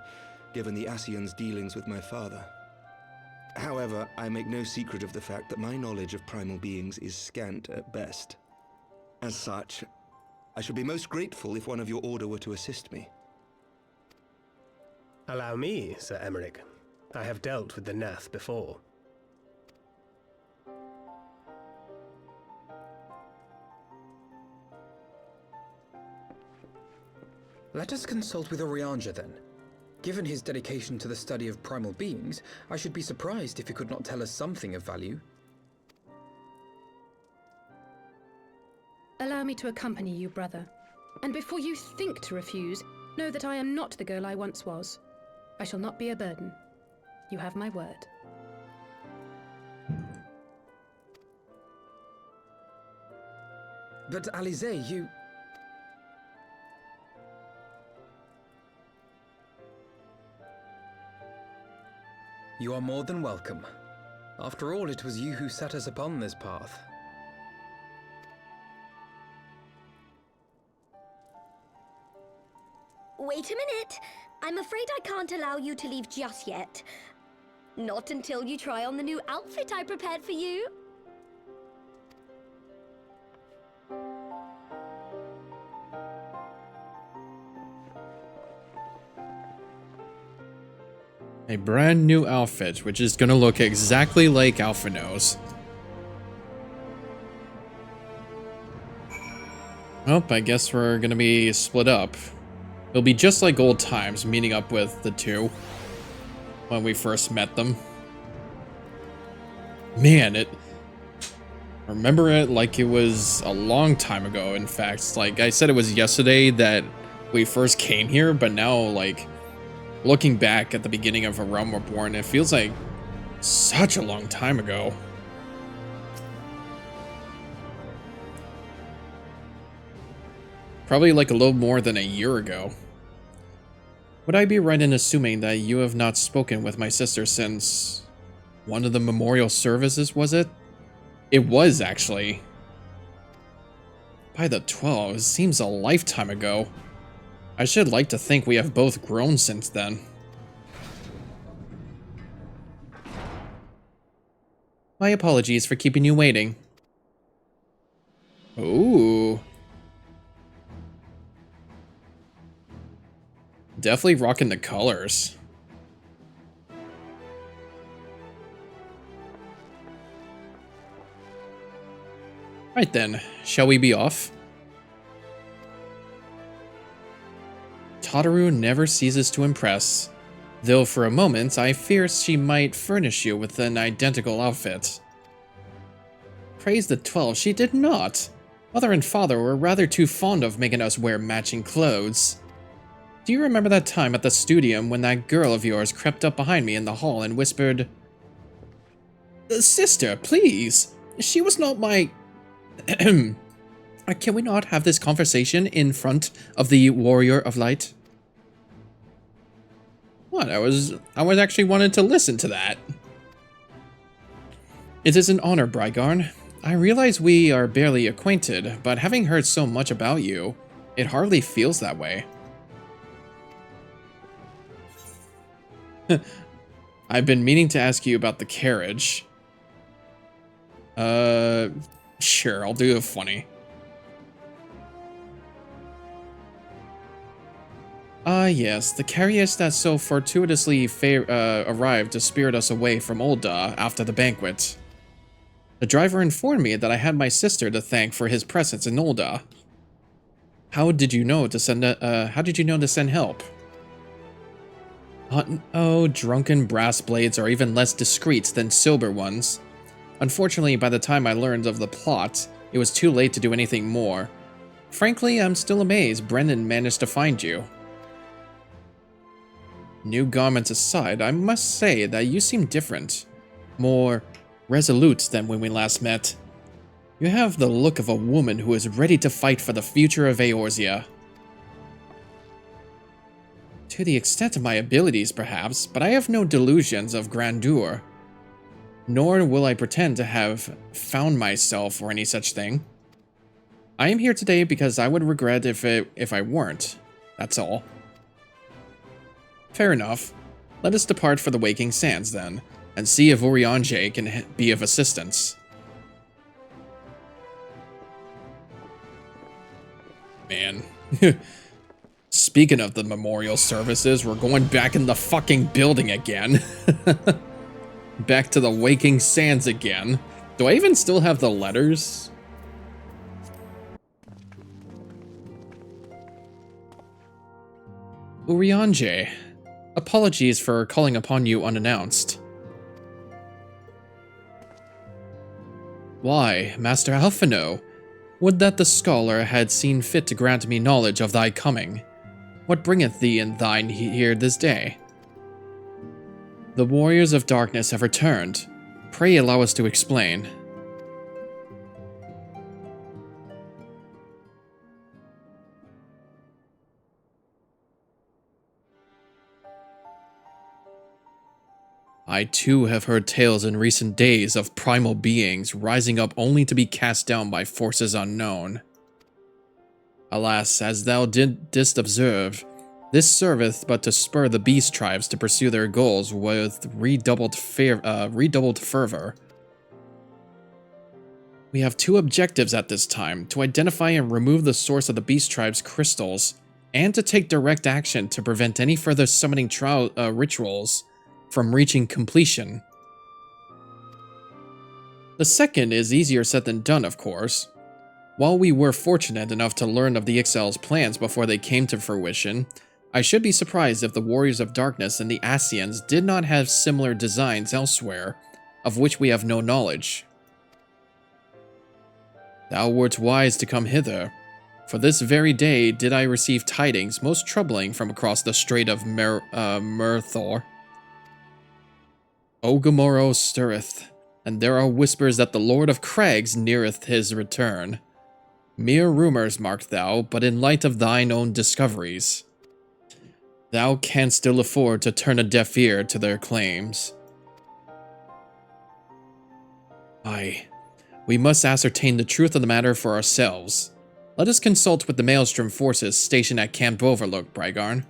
given the Ascians' dealings with my father. However, I make no secret of the fact that my knowledge of primal beings is scant at best. As such, I should be most grateful if one of your order were to assist me. Allow me, Sir Emmerich. I have dealt with the Nath before. Let us consult with Orianja then. Given his dedication to the study of primal beings, I should be surprised if he could not tell us something of value. Allow me to accompany you, brother. And before you think to refuse, know that I am not the girl I once was. I shall not be a burden. You have my word. But Alice, you... You are more than welcome. After all, it was you who set us upon this path. Wait a minute. I'm afraid I can't allow you to leave just yet. Not until you try on the new outfit I prepared for you. A brand new outfit, which is gonna look exactly like Alphinaud's. Well, I guess we're gonna be split up. It'll be just like old times, meeting up with the two when we first met them. Man, Remember it like it was a long time ago. In fact, like I said, it was yesterday that we first came here, but now, like, looking back at the beginning of A Realm Reborn, it feels like such a long time ago. Probably like a little more than a year ago. Would I be right in assuming that you have not spoken with my sister since one of the memorial services, was it? It was, actually. By the 12, it seems a lifetime ago. I should like to think we have both grown since then. My apologies for keeping you waiting. Ooh. Definitely rocking the colors. Right then, shall we be off? Tataru never ceases to impress, though for a moment I fear she might furnish you with an identical outfit. Praise the 12, she did not. Mother and father were rather too fond of making us wear matching clothes. Do you remember that time at the studium when that girl of yours crept up behind me in the hall and whispered, "Sister, please, she was not my..." Can we not have this conversation in front of the Warrior of Light? What? I was actually wanted to listen to that. It is an honor, Brygarn. I realize we are barely acquainted, but having heard so much about you, it hardly feels that way. I've been meaning to ask you about the carriage. Sure, I'll do it funny. Yes, the carriage that so fortuitously arrived to spirit us away from Ul'dah after the banquet. The driver informed me that I had my sister to thank for his presence in Ul'dah. How did you know to send help? Oh, drunken brass blades are even less discreet than sober ones. Unfortunately, by the time I learned of the plot, it was too late to do anything more. Frankly, I'm still amazed Brendan managed to find you. New garments aside, I must say that you seem different. More resolute than when we last met. You have the look of a woman who is ready to fight for the future of Eorzea. To the extent of my abilities, perhaps, but I have no delusions of grandeur. Nor will I pretend to have found myself or any such thing. I am here today because I would regret if I weren't. That's all. Fair enough. Let us depart for the Waking Sands, then, and see if Urianger can be of assistance. Man. Speaking of the memorial services, we're going back in the fucking building again. Back to the Waking Sands again. Do I even still have the letters? Urianger. Apologies for calling upon you unannounced. Why, Master Alphino, would that the scholar had seen fit to grant me knowledge of thy coming. What bringeth thee and thine here this day? The warriors of darkness have returned. Pray allow us to explain. I too have heard tales in recent days of primal beings rising up only to be cast down by forces unknown. Alas, as thou didst observe, this serveth but to spur the beast tribes to pursue their goals with redoubled fervor. We have two objectives at this time, to identify and remove the source of the beast tribe's crystals, and to take direct action to prevent any further summoning rituals from reaching completion. The second is easier said than done, of course. While we were fortunate enough to learn of the Ixal's plans before they came to fruition, I should be surprised if the Warriors of Darkness and the Ascians did not have similar designs elsewhere, of which we have no knowledge. Thou wert wise to come hither. For this very day did I receive tidings most troubling from across the Strait of Murthor. Ogomoro stirreth, and there are whispers that the Lord of Crags neareth his return. Mere rumors, mark thou, but in light of thine own discoveries, thou canst still afford to turn a deaf ear to their claims. Aye, we must ascertain the truth of the matter for ourselves. Let us consult with the Maelstrom forces stationed at Camp Overlook, Brygarn.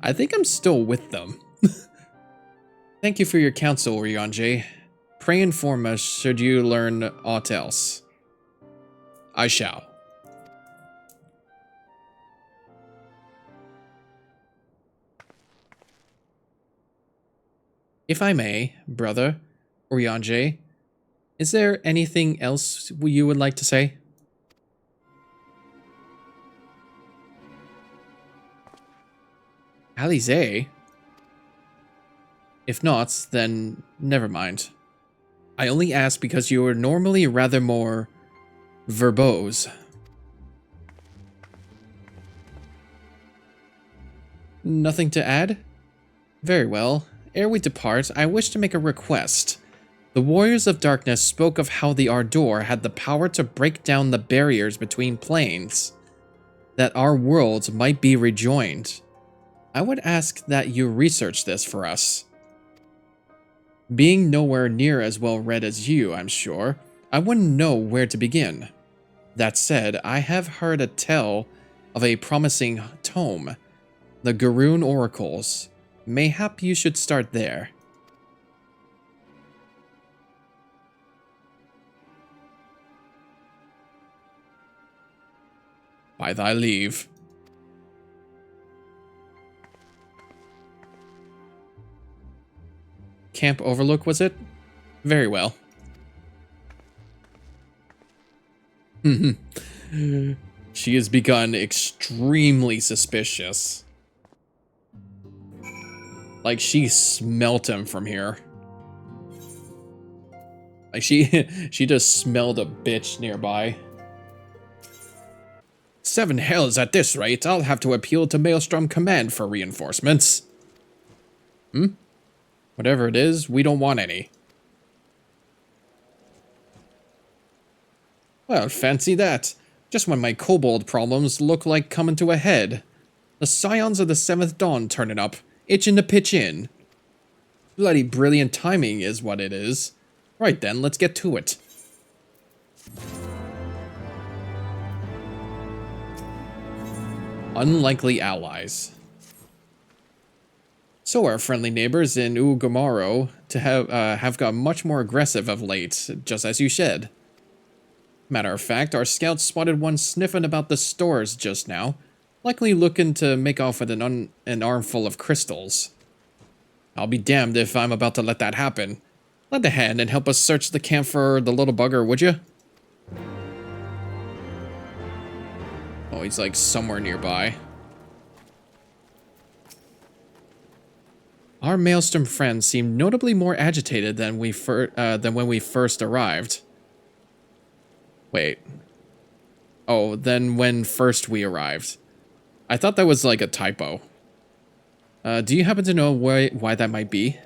I think I'm still with them. Thank you for your counsel, Ryanje. Pray inform us should you learn aught else. I shall. If I may, brother, Ryanje, is there anything else you would like to say? Alize? If not, then never mind. I only ask because you are normally rather more verbose. Nothing to add? Very well. Ere we depart, I wish to make a request. The Warriors of Darkness spoke of how the Ardor had the power to break down the barriers between planes, that our worlds might be rejoined. I would ask that you research this for us. Being nowhere near as well read as you, I'm sure, I wouldn't know where to begin. That said, I have heard a tale of a promising tome, the Garoon Oracles. Mayhap you should start there. By thy leave. Camp Overlook, was it? Very well. She has begun extremely suspicious. Like, she smelt him from here. Like, she just smelled a bitch nearby. 7 hells at this rate, I'll have to appeal to Maelstrom Command for reinforcements. Whatever it is, we don't want any. Well, fancy that. Just when my kobold problems look like coming to a head. The Scions of the 7th Dawn turning up, itching to pitch in. Bloody brilliant timing is what it is. Right then, let's get to it. Unlikely allies. So our friendly neighbors in Ugomaro have got much more aggressive of late, just as you said. Matter of fact, our scouts spotted one sniffing about the stores just now, likely looking to make off with an armful of crystals. I'll be damned if I'm about to let that happen. Lend a hand and help us search the camp for the little bugger, would you? Oh, he's like somewhere nearby. Our Maelstrom friends seem notably more agitated than when we first arrived. Wait. Oh, than when first we arrived. I thought that was like a typo. Do you happen to know why that might be?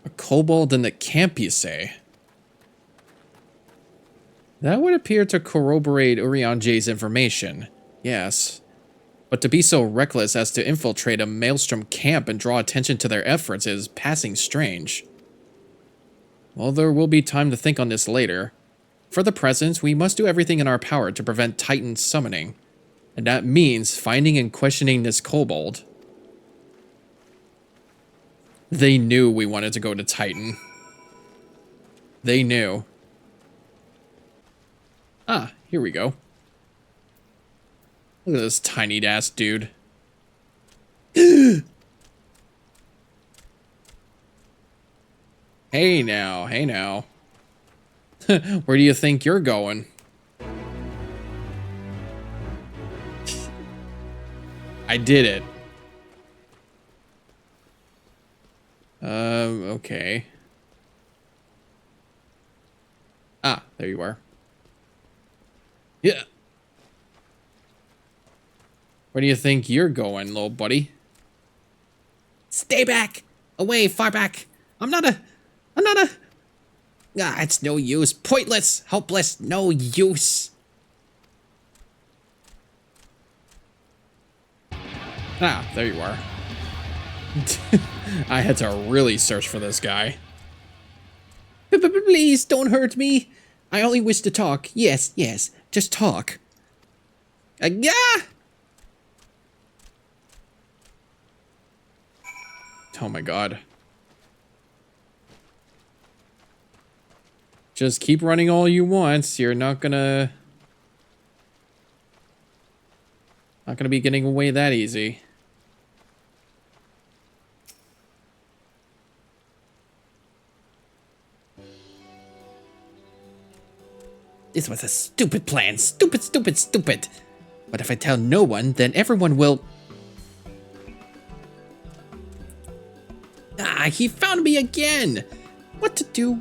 A kobold in the camp, you say? That would appear to corroborate Urianje's information. Yes. But to be so reckless as to infiltrate a Maelstrom camp and draw attention to their efforts is passing strange. Well, there will be time to think on this later. For the present, we must do everything in our power to prevent Titan summoning. And that means finding and questioning this kobold. They knew we wanted to go to Titan. They knew. Ah, here we go. Look at this tiny-ass dude. Hey now, hey now. Where do you think you're going? I did it. Okay. Ah, there you are. Yeah. Where do you think you're going, little buddy? Stay back! Away, far back! I'm not a... Ah, it's no use. Pointless, helpless, no use. Ah, there you are. I had to really search for this guy. Please, don't hurt me. I only wish to talk. Yes, just talk. Yeah! Oh my god. Just keep running all you want. You're not gonna be getting away that easy. This was a stupid plan. Stupid. But if I tell no one, then everyone will... Ah, he found me again! What to do?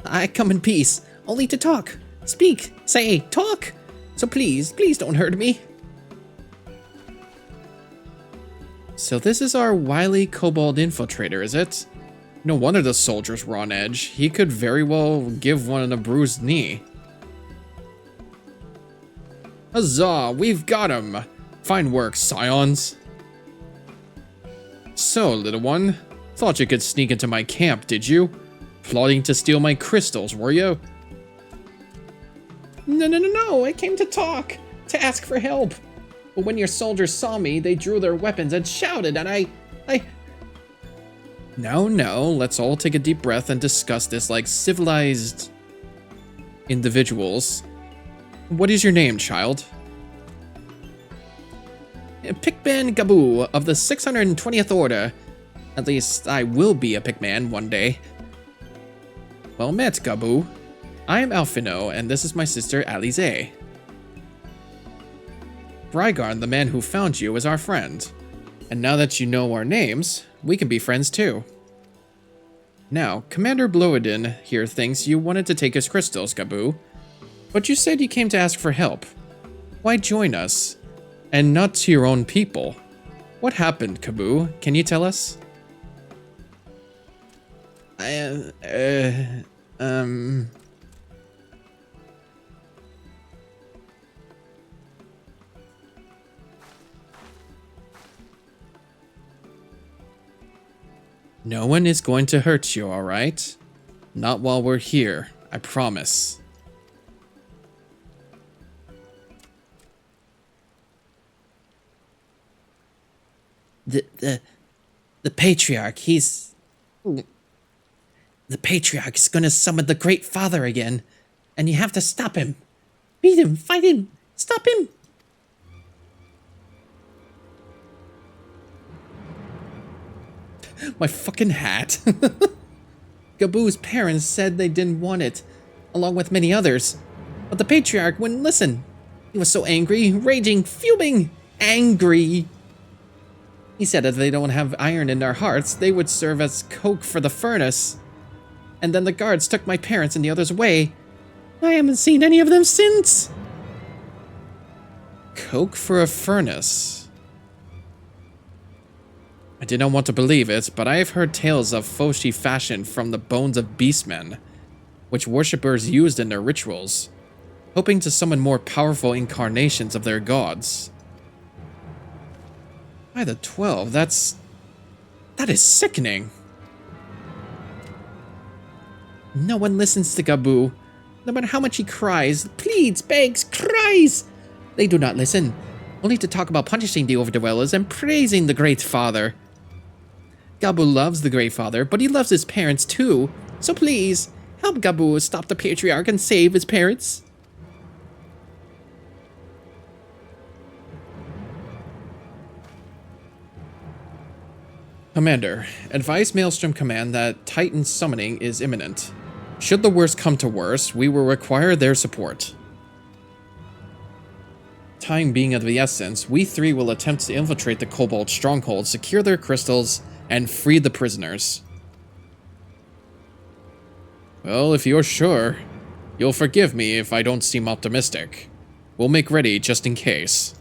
I come in peace, only to talk. Speak, say, talk. So please don't hurt me. So this is our wily kobold infiltrator, is it? No wonder the soldiers were on edge. He could very well give one a bruised knee. Huzzah, we've got him! Fine work, scions. So, little one, thought you could sneak into my camp, did you? Plotting to steal my crystals, were you? No, I came to talk, to ask for help. But when your soldiers saw me, they drew their weapons and shouted, and I... No, let's all take a deep breath and discuss this like civilized individuals. What is your name, child? Pickman Gaboo of the 620th Order. At least I will be a Pickman one day. Well met, Gaboo. I am Alphino, and this is my sister Alize. Brygarn, the man who found you, is our friend. And now that you know our names, we can be friends too. Now, Commander Bloedin here thinks you wanted to take his crystals, Gaboo. But you said you came to ask for help. Why join us? And not to your own people. What happened, Gaboo? Can you tell us? No one is going to hurt you, alright? Not while we're here, I promise. The Patriarch, he's... The Patriarch is gonna summon the Great Father again, and you have to stop him. Beat him, fight him, stop him! My fucking hat. Gaboo's parents said they didn't want it, along with many others. But the Patriarch wouldn't listen. He was so angry, raging, fuming, angry. He said if they don't have iron in their hearts, they would serve as coke for the furnace. And then the guards took my parents and the others away. I haven't seen any of them since. Coke for a furnace. I did not want to believe it, but I have heard tales of Foshi fashioned from the bones of beastmen, which worshippers used in their rituals, hoping to summon more powerful incarnations of their gods. By the 12, that is sickening. No one listens to Gaboo, no matter how much he cries, pleads, begs, cries. They do not listen, only to talk about punishing the overdwellers and praising the Great Father. Gaboo loves the Great Father, but he loves his parents too. So please, help Gaboo stop the Patriarch and save his parents. Commander, advise Maelstrom Command that Titan summoning is imminent. Should the worst come to worst, we will require their support. Time being of the essence, we three will attempt to infiltrate the Cobalt stronghold, secure their crystals, and free the prisoners. Well, if you're sure, you'll forgive me if I don't seem optimistic. We'll make ready just in case.